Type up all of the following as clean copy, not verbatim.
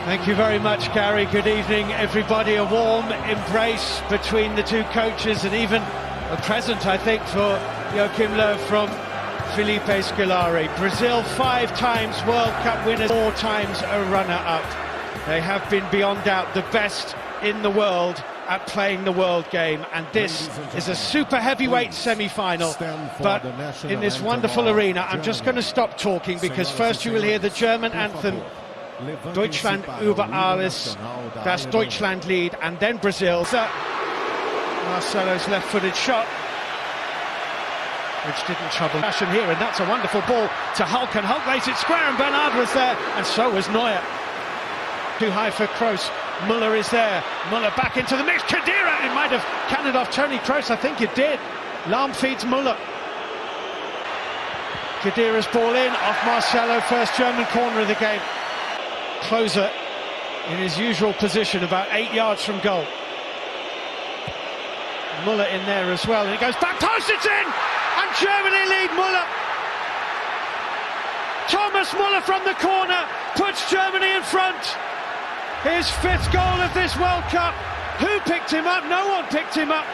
Thank you very much, Gary. Good evening, everybody. A warm embrace between the two coaches, and even a present, I think, for Joachim Löw from Felipe Scolari. Brazil, 5 times World Cup winners, 4 times a runner-up. They have been, beyond doubt, the best in the world at playing the world game, and this is a super heavyweight semi-final. But in this wonderful arena, I'm just going to stop talking, because first you will hear the German anthem, Deutschland über alles, das Deutschlandlied, and then Brazil. Marcelo's left-footed shot, which didn't trouble fashion here, and that's a wonderful ball to Hulk, and Hulk lays it square, and Bernard was there, and so was Neuer. Too high for Kroos. Müller is there. Müller back into the mix. Khedira, it might have cannoned off Toni Kroos, I think it did. Lahm feeds Müller. Khedira's ball in, off Marcelo, first German corner of the game. Closer in his usual position, about 8 yards from goal. Müller in there as well, and it goes back post, it's in! And Germany lead. Müller. Thomas Müller from the corner puts Germany in front. His 5th goal of this World Cup. Who picked him up? No one picked him up.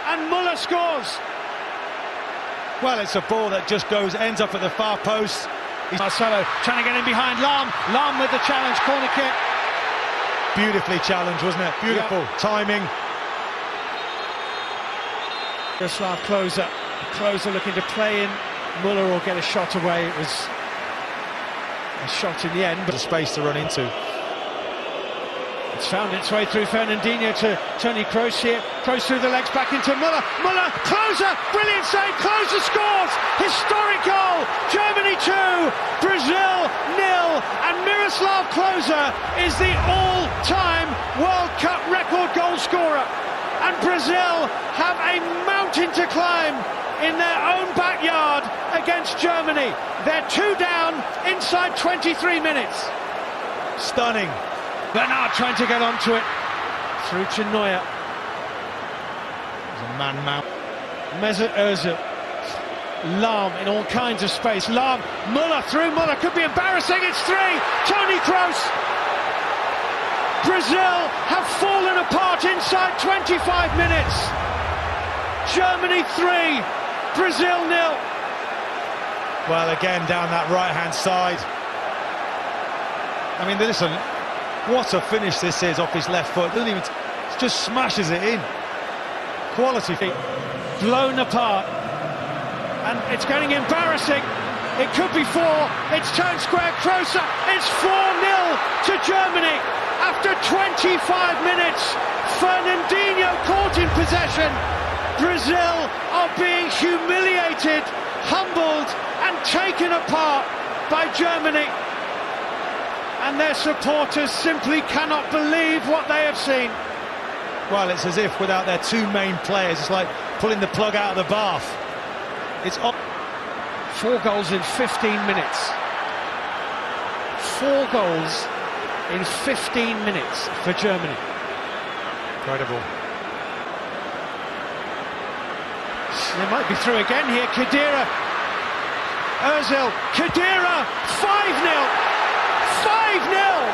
And Müller scores. Well, it's a ball that just ends up at the far post. Marcelo trying to get in behind Lahm. Lahm with the challenge, corner kick. Beautifully challenged, wasn't it? Beautiful timing. Miroslav Klose. Klose looking to play in Müller or get a shot away. It was a shot in the end, but a space to run into. It's found its way through Fernandinho to Toni Kroos here. Kroos through the legs, back into Müller. Müller, Klose, brilliant save. Klose scores. Historic goal. Germany 2, Brazil 0, and Miroslav Klose is the all-time World Cup record goal scorer. And Brazil have a mountain to climb in their own backyard against Germany. They're 2 down inside 23 minutes. Stunning. Bernard trying to get onto it. Through to Neuer. There's a man-mount. Mesut Ozil. Lahm in all kinds of space. Lahm, Müller through. Müller could be embarrassing. It's 3. Toni Kroos. Brazil have fallen apart inside 25 minutes. Germany 3, Brazil 0. Well, again, down that right-hand side. I mean, listen, what a finish this is off his left foot. Doesn't even, just smashes it in. Quality. Blown apart. And it's getting embarrassing. It could be 4. It's turned square. Kroos. It's 4-0 to Germany. After 25 minutes, Fernandinho caught in possession. Brazil are being humiliated, humbled, and taken apart by Germany. And their supporters simply cannot believe what they have seen. Well, it's as if without their 2 main players, it's like pulling the plug out of the bath. It's 4 goals in 15 minutes. 4 goals in 15 minutes for Germany. Incredible. They might be through again here. Khedira. Ozil. Khedira. 5-0. 5-0.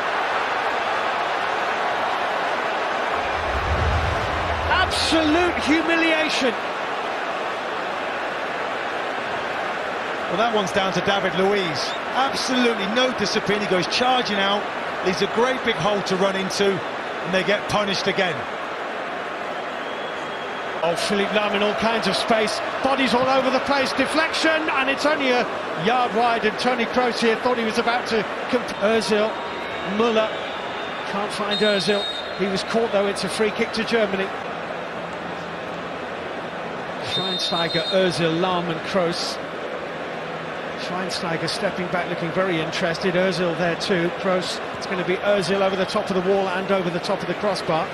Absolute humiliation. Well, that one's down to David Luiz. Absolutely no discipline. He goes charging out. Leaves a great big hole to run into, and they get punished again. Oh, Philippe Lahm in all kinds of space. Bodies all over the place. Deflection, and it's only a yard wide, and Toni Kroos here thought he was about to... Ozil. Müller. Can't find Ozil. He was caught, though. It's a free kick to Germany. Schweinsteiger, Ozil, Lahm and Kroos. Schweinsteiger stepping back, looking very interested. Ozil there too. Kroos. It's going to be Ozil over the top of the wall and over the top of the crossbar.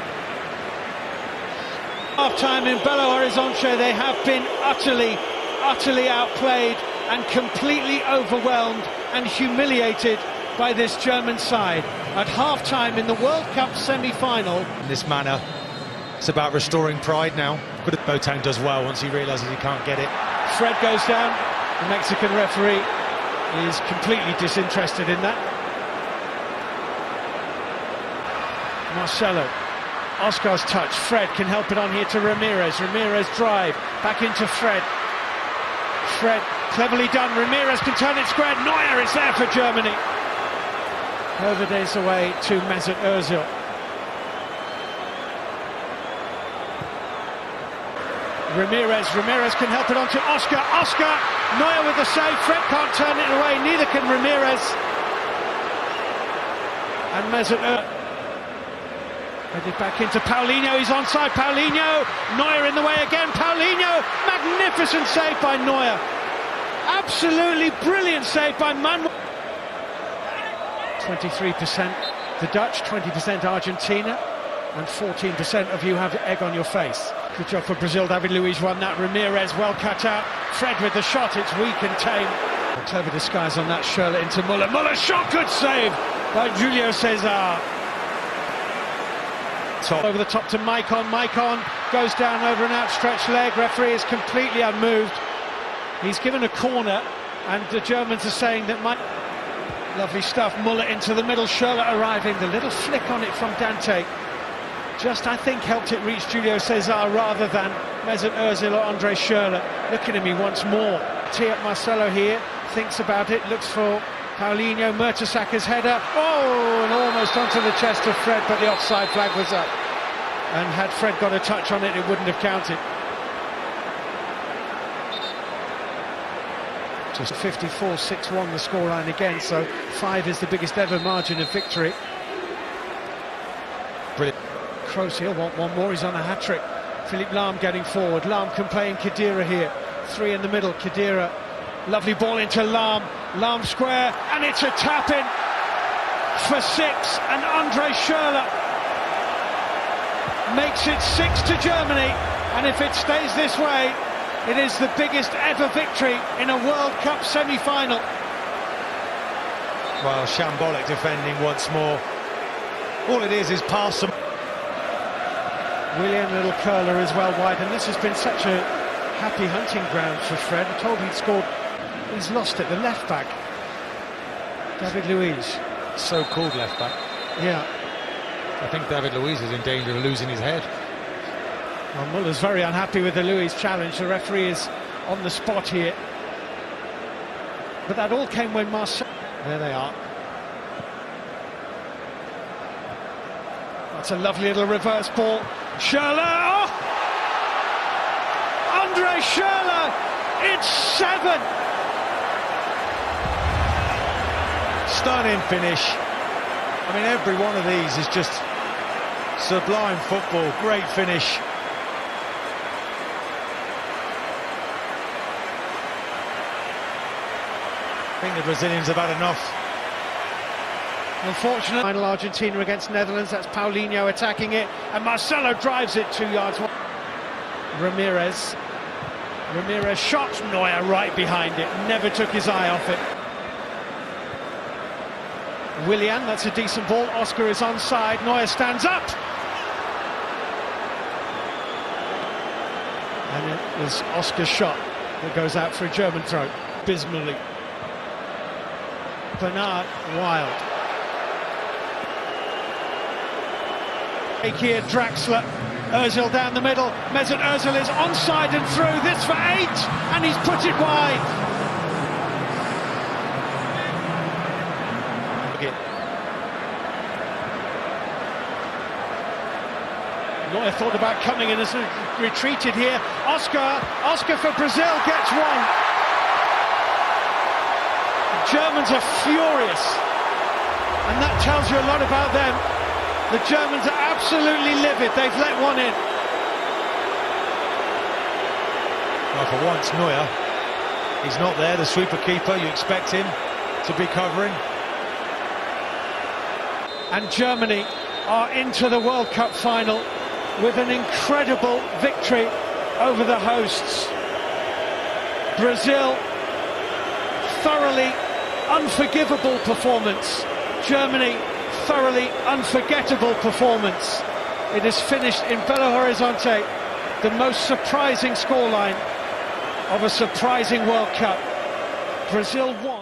Half-time in Belo Horizonte, they have been utterly outplayed and completely overwhelmed and humiliated by this German side. At half-time in the World Cup semi-final. In this manner, it's about restoring pride now. Boateng does well once he realises he can't get it. Fred goes down. The Mexican referee is completely disinterested in that. Marcelo. Oscar's touch. Fred can help it on here to Ramirez. Ramirez drive. Back into Fred. Fred, cleverly done. Ramirez can turn it square. Neuer is there for Germany. Overdays away to Mesut Ozil. Ramirez can help it on to Oscar. Oscar, Neuer with the save. Fred can't turn it away. Neither can Ramirez. And Mesut Ozil. Headed back into Paulinho, he's onside, Paulinho, Neuer in the way again, Paulinho, magnificent save by Neuer, absolutely brilliant save by Manuel. 23% the Dutch, 20% Argentina, and 14% of you have egg on your face. Good job for Brazil, David Luiz won that, Ramirez well cut out, Fred with the shot, it's weak and tame. A clever disguise on that, Schürrle into Muller, Muller shot, good save by Julio Cesar. Over the top to Maicon, Maicon goes down over an outstretched leg, referee is completely unmoved. He's given a corner and the Germans are saying that lovely stuff, Muller into the middle, Schürrle arriving, the little flick on it from Dante just I think helped it reach Julio Cesar rather than Mesut Ozil or Andre Schürrle. Looking at me once more, tee up Marcelo here, thinks about it, looks for Paulinho, Mertesacker's header, oh, and almost onto the chest of Fred, but the offside flag was up. And had Fred got a touch on it, it wouldn't have counted. Just 54-6-1 the scoreline again, so 5 is the biggest ever margin of victory. Brilliant. Kroos, he'll want one more, he's on a hat-trick. Philippe Lahm getting forward, Lahm can play in Khedira here. 3 in the middle, Khedira. Lovely ball into Lahm, Lahm square, and it's a tap-in for 6, and Andre Schürrle makes it 6 to Germany, and if it stays this way, it is the biggest ever victory in a World Cup semi-final. Well, shambolic defending once more. All it is pass them. Willian, little curler as well wide, and this has been such a happy hunting ground for Fred. I told he'd scored. He's lost it, the left-back, David Luiz. So-called left-back. Yeah. I think David Luiz is in danger of losing his head. Well, Muller's very unhappy with the Luiz challenge. The referee is on the spot here. But that all came when Marcelo... There they are. That's a lovely little reverse ball. Schürrle! Oh! Andre Schürrle! It's 7! Stunning finish. I mean, every one of these is just sublime football. Great finish. I think the Brazilians have had enough. Unfortunate. Final Argentina against Netherlands. That's Paulinho attacking it, and Marcelo drives it 2 yards. Ramirez shot Neuer right behind it. Never took his eye off it. Willian, that's a decent ball. Oscar is onside. Neuer stands up. And it was Oscar's shot that goes out for a German throw. Abysmally. Bernard Wild. Here, Draxler. Ozil down the middle. Mesut Ozil is onside and through. This for 8, and he's put it wide. Neuer thought about coming and has retreated here. Oscar for Brazil gets 1. The Germans are furious, and that tells you a lot about them. The Germans are absolutely livid. They've let one in. Well, for once, Neuer, he's not there, the sweeper keeper. You expect him to be covering. And Germany are into the World Cup final with an incredible victory over the hosts. Brazil, thoroughly unforgivable performance. Germany, thoroughly unforgettable performance. It is finished in Belo Horizonte, the most surprising scoreline of a surprising World Cup. Brazil won.